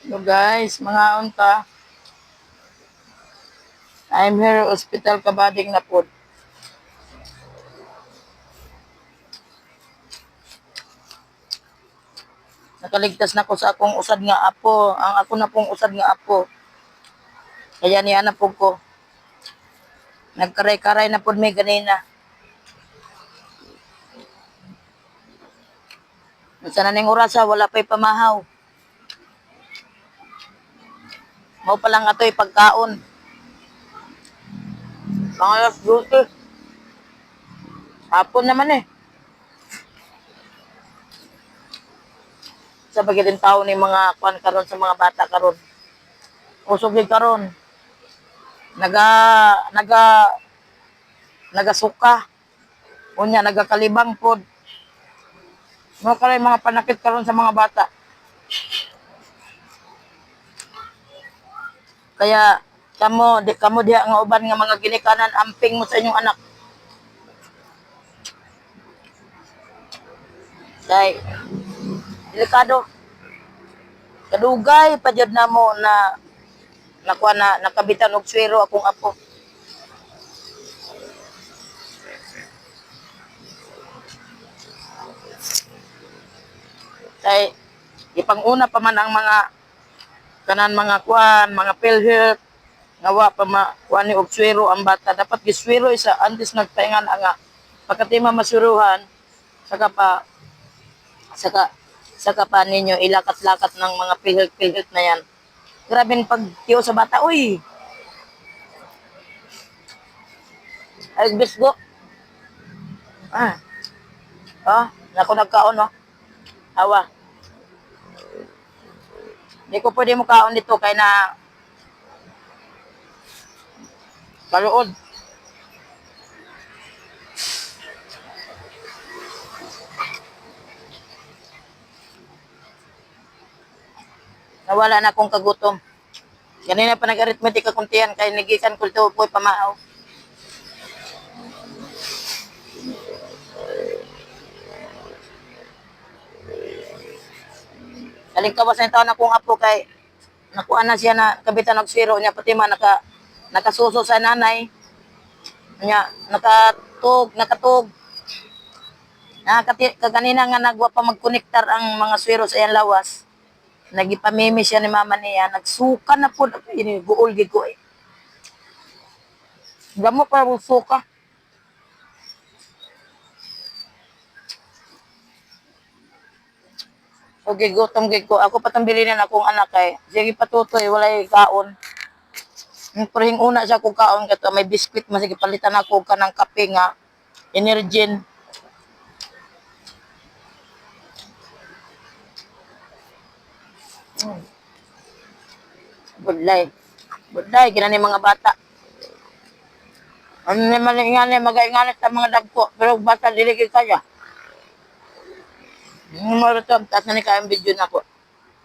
So guys, mga unta, I'm here hospital kabading na po. Nakaligtas na ko sa akong usad nga apo. Ang ako na pong usad nga apo. Kaya niya na po ko. Nagkaray-karay na po may ganina. Sa naning orasa, wala pa'y pamahaw. Mau pa lang ato'y pagkaon. Mga alas 12. Hapon naman eh. Sa bagay din tao ni mga kwan karon sa mga bata karon. Usog din karon. Naga naga nagasuka. Unya nagakalibang pod. Mo kay mga panakit karon sa mga bata. Kaya kamo diha nga uban nga mga ginikanan amping mo sa inyong anak. Kay delikado. Kadugay pa jud namo na nakuha na nakabitan og swero akong apo. Kay ipanguna pa man ang mga kanan mga kuan, mga PhilHealth nga wa pa makuha ni og swero ang bata. Dapat giswero isa antes nagpaingan nga pagkatima masuruhan saka saka pa ninyo ilakat-lakat ng mga PhilHealth na yan. Grabing pagtiyo sa bata, uy. Ay bisgo. Nako nagkaon no. Awa. Di ko pwede mo kaon dito kay na kaluod. Nawala na akong kagutom. Ganina pa nag-arithmetic akong tiyan kay nagikan ko ito po'y pamaaw. Kalingkawas na taon akong apo kay nakuha na siya na kabitan ng swero niya pati man nakasuso sa nanay niya nakatug kaganina nga nagwa pa magkonektar ang mga swero sa iyang lawas nagipamimi siya ni mama niya nagsuka na po ini guol gid ko gamo pa suka. Okay, gutom gid ko. Ako patang bilinin akong anak kay sige patutoy walay kaon. Perhing una siya kung kaon kato may biskwit masige palitan ako kanang kape nga Energin. Budlay. Budlay kinani mga bata. Ano naman ingani magainganit ang mga dagko pero bata dili gid kaya. Mo ro to tas na ni kay video nako.